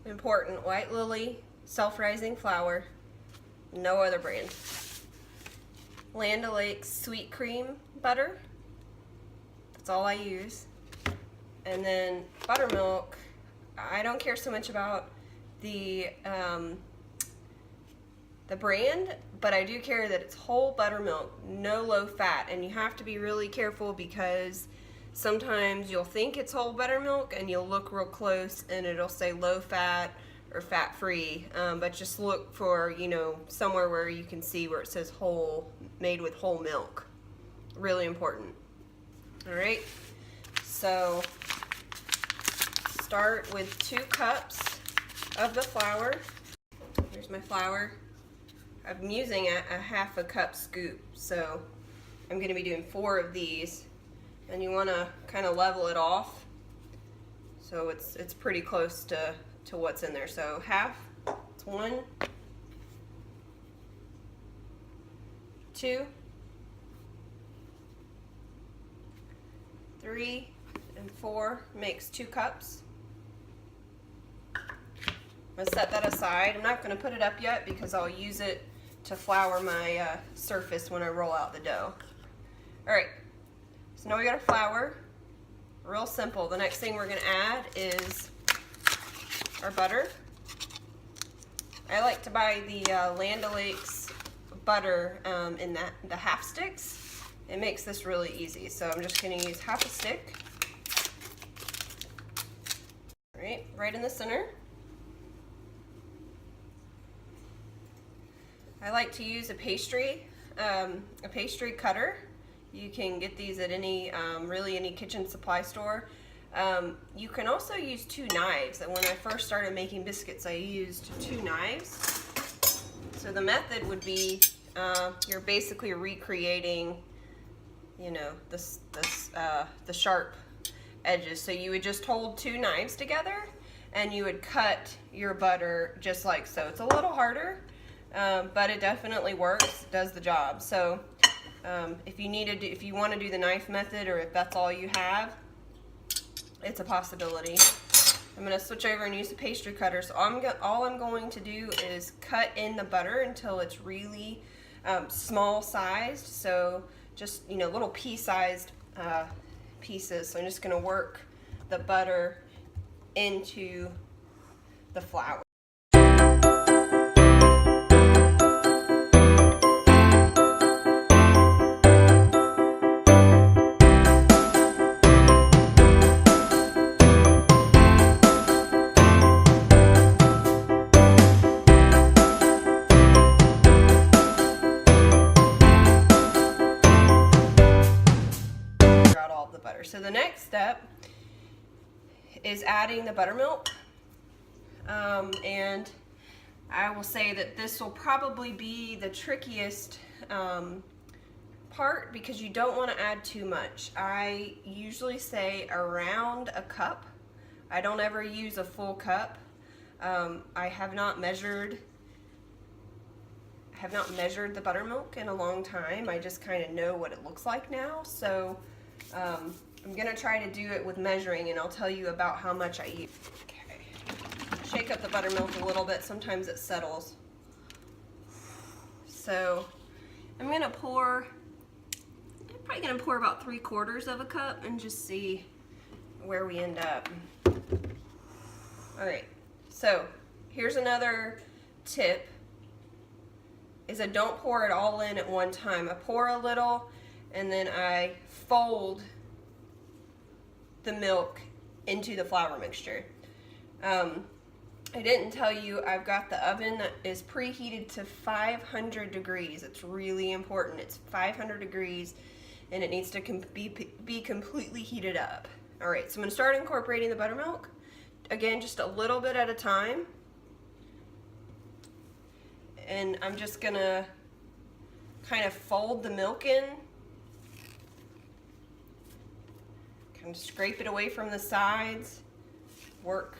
Important, White Lily self-rising flour, no other brand. Land O'Lakes sweet cream butter, that's all I use. And then buttermilk, I don't care so much about the brand, but I do care that it's whole buttermilk, no low fat. And you have to be really careful because sometimes you'll think it's whole buttermilk and you'll look real close and it'll say low fat or fat free, but just look for, you know, somewhere where you can see where it says whole, made with whole milk. Really important. All right, so start with 2 cups of the flour. Here's my flour. I'm using a 1/2 cup scoop, so I'm going to be doing 4 of these, and you want to kind of level it off so it's pretty close to what's in there. So half, it's 1, 2, 3, and 4 makes 2 cups. I'm going to set that aside. I'm not going to put it up yet because I'll use it to flour my surface when I roll out the dough. Alright, so now we got our flour. Real simple. The next thing we're going to add is our butter. I like to buy the Land O'Lakes butter in the half sticks. It makes this really easy. So I'm just going to use 1/2 stick. Right in the center. I like to use a pastry cutter. You can get these at any really any kitchen supply store. You can also use 2 knives. And when I first started making biscuits, I used 2 knives. So the method would be you're basically recreating, you know, the sharp edges. So you would just hold 2 knives together and you would cut your butter just like so. It's a little harder, but it definitely works, does the job. So if you want to do the knife method, or if that's all you have, it's a possibility. I'm going to switch over and use the pastry cutter. So all I'm going to do is cut in the butter until it's really small sized. So just, you know, little pea-sized pieces. So I'm just going to work the butter into the flour. So the next step is adding the buttermilk, and I will say that this will probably be the trickiest part because you don't want to add too much. I usually say around a cup. I don't ever use a full cup. I have not measured the buttermilk in a long time. I just kind of know what it looks like now. So I'm going to try to do it with measuring, and I'll tell you about how much I use. Okay. Shake up the buttermilk a little bit. Sometimes it settles. So I'm probably going to pour about 3/4 of a cup and just see where we end up. Alright, so here's another tip, is I don't pour it all in at one time. I pour a little and then I fold the milk into the flour mixture. I didn't tell you I've got the oven that is preheated to 500 degrees. It's really important. It's 500 degrees and it needs to be completely heated up. All right, so I'm going to start incorporating the buttermilk. Again, just a little bit at a time. And I'm just going to kind of fold the milk in. Kind of scrape it away from the sides. Work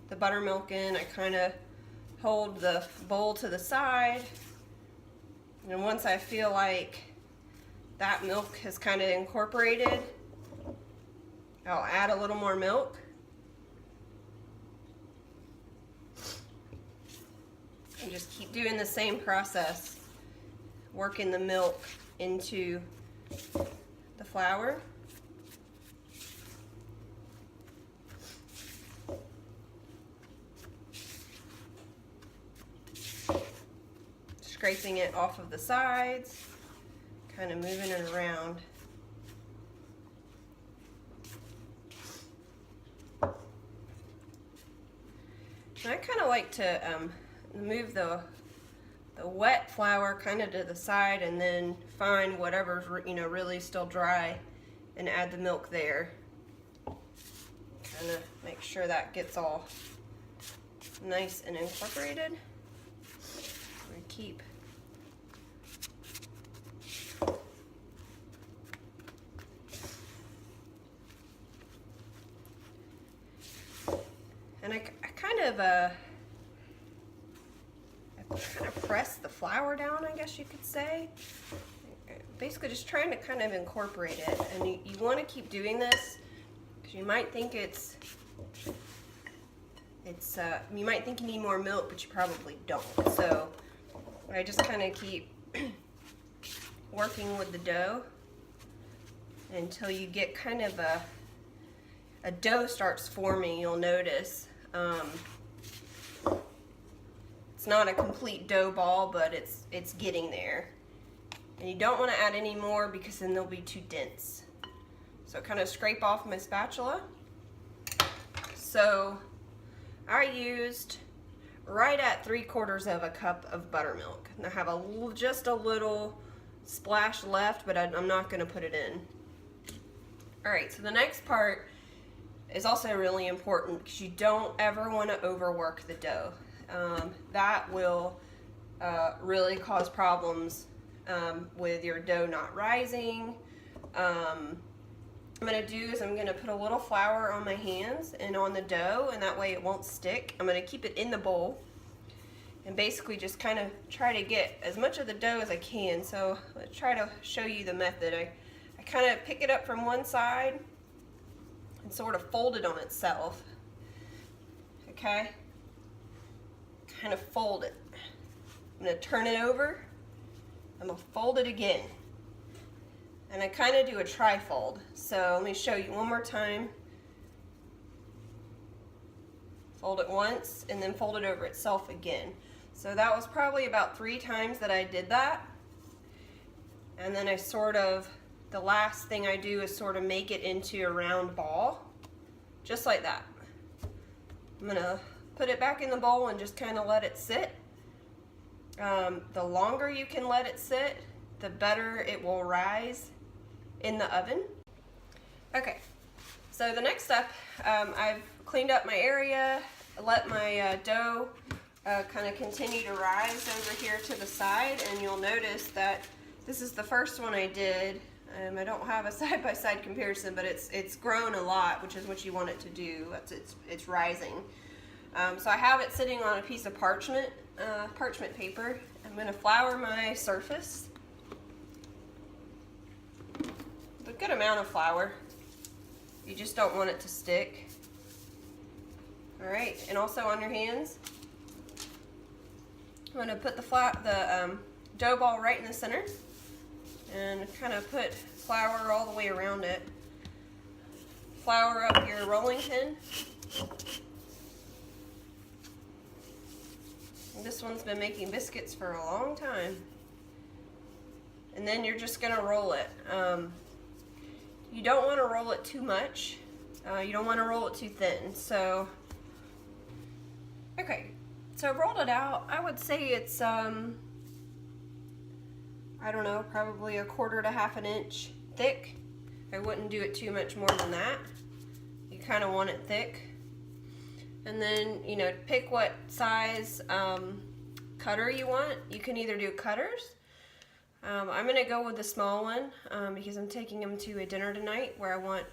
the buttermilk in. I kind of hold the bowl to the side. And once I feel like that milk has kind of incorporated, I'll add a little more milk. just keep doing the same process, working the milk into the flour. Scraping it off of the sides, kind of moving it around. And I kind of like to move the wet flour kind of to the side and then find whatever's really still dry and add the milk there. Kind of make sure that gets all nice and incorporated. We keep and I kind of press the flour down, I guess you could say. Basically just trying to kind of incorporate it. And you want to keep doing this because you might think you might think you need more milk, but you probably don't. So I just kind of keep working with the dough until you get kind of a dough starts forming. You'll notice it's not a complete dough ball, but it's getting there. And you don't want to add any more because then they'll be too dense. So kind of scrape off my spatula. So I used right at 3/4 of a cup of buttermilk. And I have just a little splash left, but I'm not going to put it in. Alright, so the next part is also really important because you don't ever want to overwork the dough. That will really cause problems with your dough not rising. I'm going to do is I'm going to put a little flour on my hands and on the dough, and that way it won't stick. I'm going to keep it in the bowl and basically just kind of try to get as much of the dough as I can. So let's try to show you the method. I kind of pick it up from one side and sort of fold it on itself. Okay? Kind of fold it. I'm going to turn it over. I'm going to fold it again. And I kind of do a tri-fold. So let me show you one more time. Fold it once and then fold it over itself again. So that was probably about 3 times that I did that. And then I the last thing I do is sort of make it into a round ball. Just like that. I'm going to put it back in the bowl and just kind of let it sit. The longer you can let it sit, the better it will rise in the oven. Okay, so the next step, I've cleaned up my area, let my dough kind of continue to rise over here to the side, and you'll notice that this is the first one I did. I don't have a side-by-side comparison, but it's grown a lot, which is what you want it to do. It's rising. So I have it sitting on a piece of parchment paper. I'm going to flour my surface. A good amount of flour. You just don't want it to stick. Alright, and also on your hands. I'm going to put the dough ball right in the center and kind of put flour all the way around it. Flour up your rolling pin. This one's been making biscuits for a long time. And then you're just going to roll it. You don't want to roll it too much. You don't want to roll it too thin. So, okay. So I rolled it out. I would say it's, I don't know, probably 1/4 to 1/2 inch thick. I wouldn't do it too much more than that. You kind of want it thick. And then, pick what size cutter you want. You can either do cutters. I'm going to go with the small one because I'm taking them to a dinner tonight where I want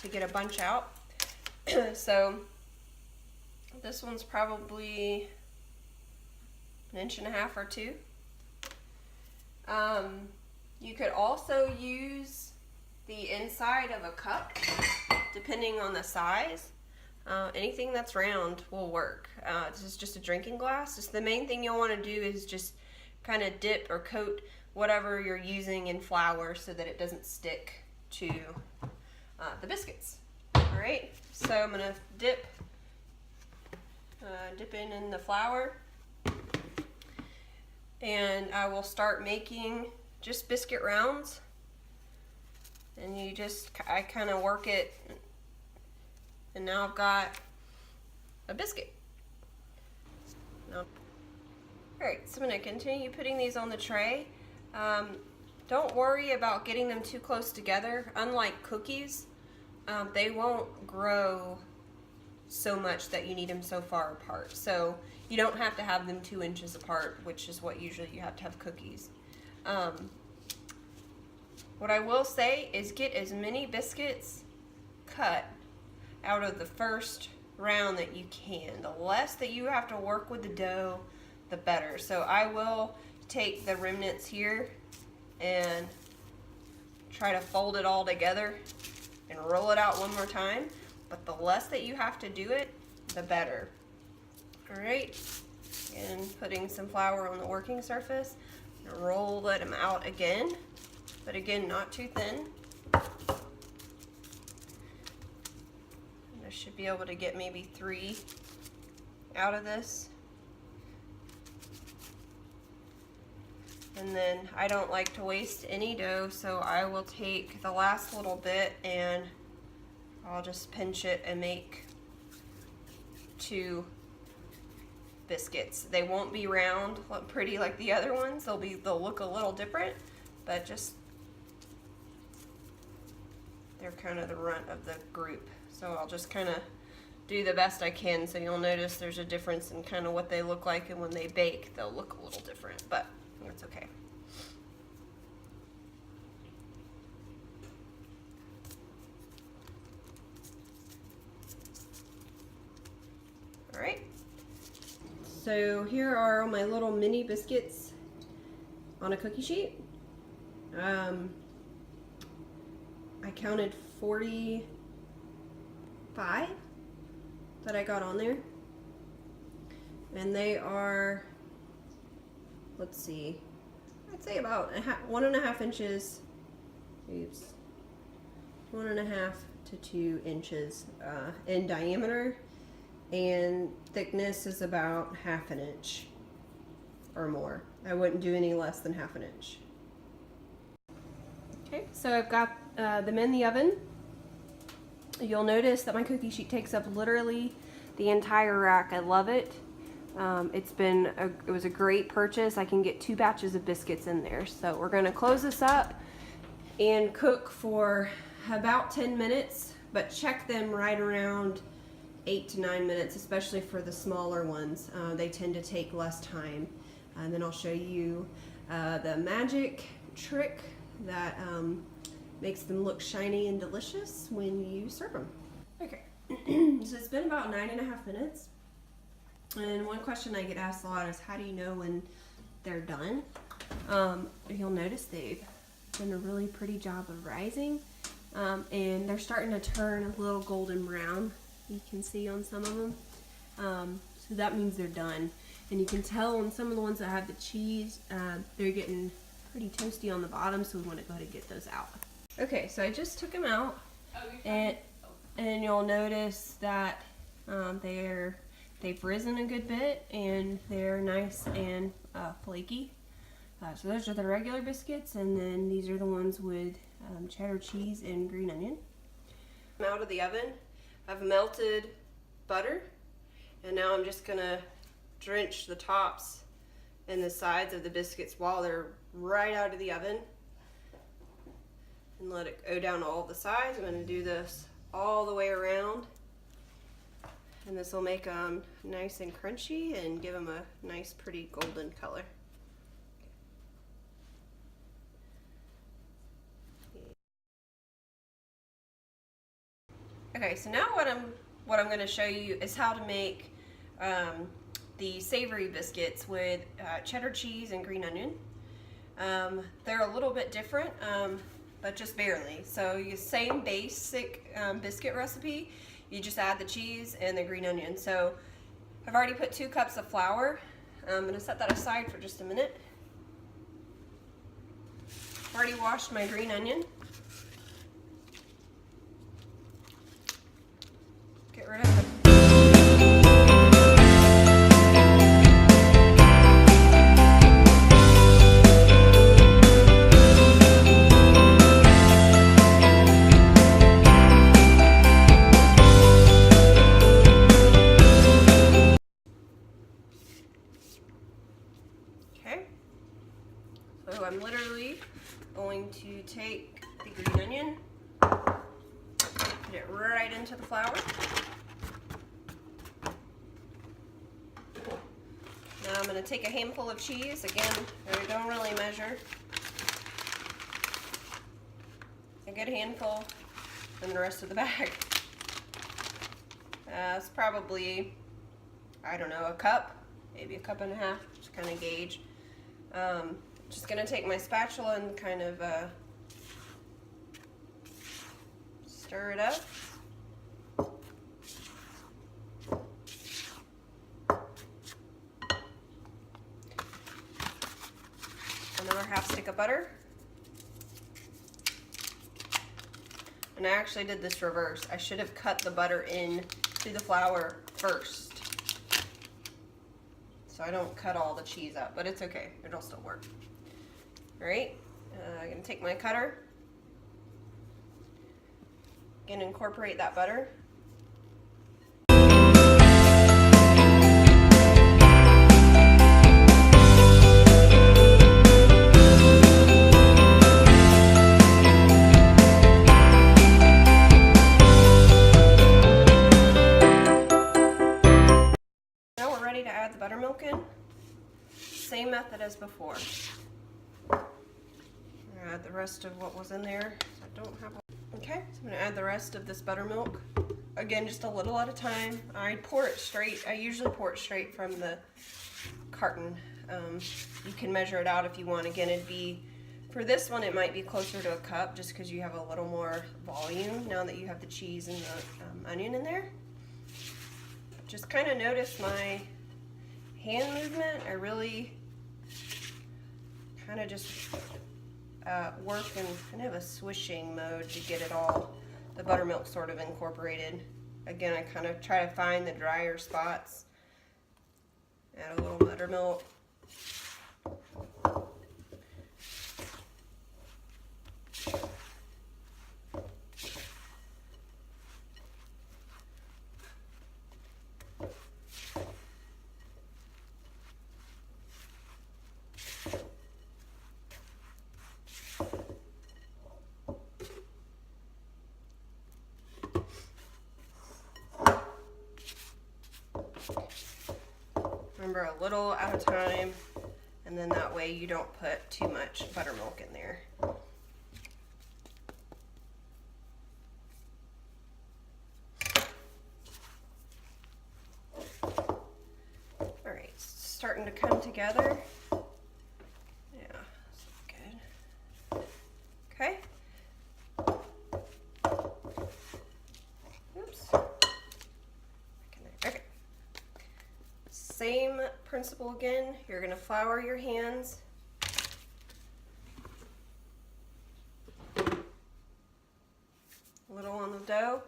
to get a bunch out. So this one's probably 1.5 inches or 2. You could also use the inside of a cup depending on the size. Anything that's round will work. This is just a drinking glass. Just the main thing you'll want to do is just kind of dip or coat whatever you're using in flour so that it doesn't stick to the biscuits. All right, so I'm gonna dip in the flour, and I will start making just biscuit rounds. And I kind of work it, and now I've got a biscuit. Now, all right, so I'm going to continue putting these on the tray. Don't worry about getting them too close together. Unlike cookies, they won't grow so much that you need them so far apart. So you don't have to have them 2 inches apart, which is what usually you have to have cookies. What I will say is get as many biscuits cut out of the first round that you can. The less that you have to work with the dough, the better. So I will take the remnants here and try to fold it all together and roll it out one more time. But the less that you have to do it, the better. All right, and putting some flour on the working surface, and roll them out again. But again, not too thin. I should be able to get maybe 3 out of this. And then I don't like to waste any dough, so I will take the last little bit and I'll just pinch it and make 2 biscuits. They won't be round, pretty like the other ones. They'll look a little different, but just they're kind of the runt of the group. So I'll just kind of do the best I can. So you'll notice there's a difference in kind of what they look like, and when they bake, they'll look a little different, but that's okay. All right. So here are my little mini biscuits on a cookie sheet. I counted 45 that I got on there, and they are, let's see, I'd say about 1.5 inches, 1.5 to 2 inches in diameter, and thickness is about 1/2 inch or more. I wouldn't do any less than 1/2 inch. Okay, so I've got them in the oven. You'll notice that my cookie sheet takes up literally the entire rack. I love it. It was a great purchase. I can get 2 batches of biscuits in there. So we're gonna close this up and cook for about 10 minutes, but check them right around 8 to 9 minutes, especially for the smaller ones. They tend to take less time. And then I'll show you the magic trick that makes them look shiny and delicious when you serve them. Okay, so it's been about 9.5 minutes. And one question I get asked a lot is, how do you know when they're done? You'll notice they've done a really pretty job of rising, and they're starting to turn a little golden brown. You can see on some of them. So that means they're done. And you can tell on some of the ones that have the cheese, they're getting pretty toasty on the bottom, so we want to go ahead and get those out. Okay, so I just took them out, and you'll notice that they've risen a good bit, and they're nice and flaky. So those are the regular biscuits, and then these are the ones with cheddar cheese and green onion. I'm out of the oven. I've melted butter, and now I'm just gonna drench the tops and the sides of the biscuits while they're right out of the oven, and let it go down all the sides. I'm going to do this all the way around, and this will make them nice and crunchy and give them a nice pretty golden color. Okay, so now what I'm going to show you is how to make the savory biscuits with cheddar cheese and green onion. They're a little bit different, but just barely. So you same basic biscuit recipe. you just add the cheese and the green onion. So I've already put 2 cups of flour. I'm going to set that aside for just a minute. I've already washed my green onion. Get rid of the So I'm literally going to take the green onion, put it right into the flour. Now I'm going to take a handful of cheese. Again, I don't really measure. A good handful, and the rest of the bag. It's probably, I don't know, a cup, maybe a cup and a half, just kind of gauge. Just gonna take my spatula and kind of stir it up. Another half stick of butter. And I actually did this reverse. I should have cut the butter in to the flour first, so I don't cut all the cheese up, but it's okay, it'll still work. All right, I'm gonna take my cutter, again incorporate that butter. Now we're ready to add the buttermilk in. Same method as before. Add the rest of what was in there. I don't have. Okay, so I'm gonna add the rest of this buttermilk. Again, just a little at a time. I pour it straight. I usually pour it straight from the carton. You can measure it out if you want. Again, it'd be, for this one, it might be closer to a cup just because you have a little more volume now that you have the cheese and the onion in there. Just kind of notice my hand movement. I really kind of just work in kind of a swishing mode to get it all, the buttermilk sort of incorporated. Again, I kind of try to find the drier spots. Add a little buttermilk. Remember, a little at a time, and then that way you don't put too much buttermilk in there. Alright, starting to come together. Yeah, that's good. Okay. Oops. Okay. Same principle again. You're going to flour your hands. A little on the dough.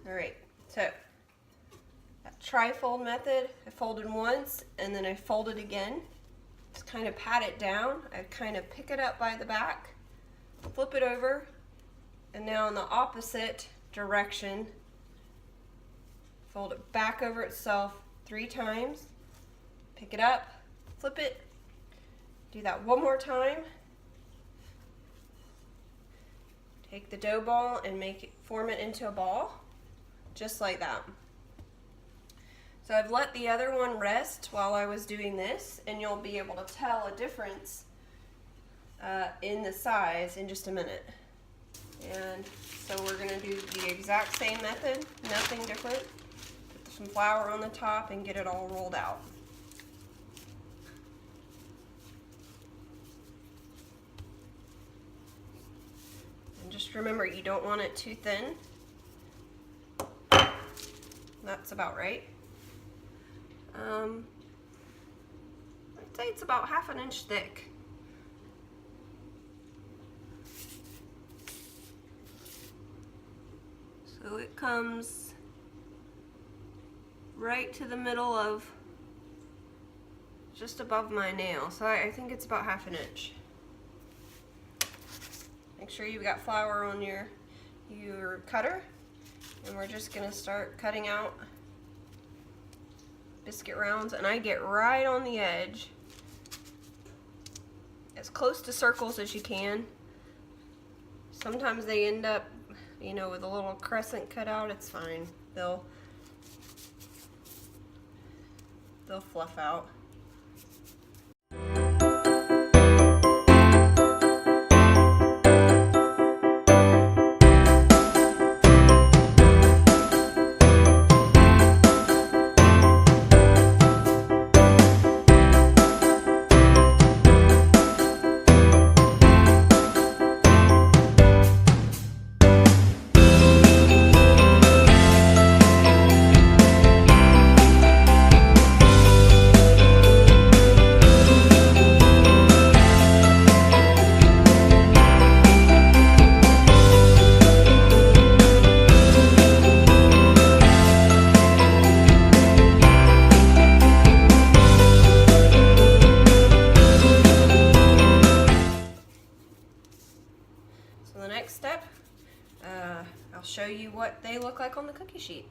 Alright, so that tri-fold method, I folded once and then I folded again. Just kind of pat it down. I kind of pick it up by the back, flip it over, and now in the opposite direction, fold it back over itself 3 times, pick it up, flip it, do that one more time, take the dough ball and form it into a ball, just like that. So I've let the other one rest while I was doing this, and you'll be able to tell a difference in the size in just a minute. And so we're going to do the exact same method, nothing different. Put some flour on the top and get it all rolled out. And just remember, you don't want it too thin. That's about right. I'd say it's about 1/2 inch thick. So it comes right to the middle of, just above my nail. So I think it's about 1/2 inch. Make sure you've got flour on your cutter, and we're just gonna start cutting out biscuit rounds, and I get right on the edge, as close to circles as you can. Sometimes they end up, you know, with a little crescent cut out. It's fine. They'll fluff out. So the next step, I'll show you what they look like on the cookie sheet.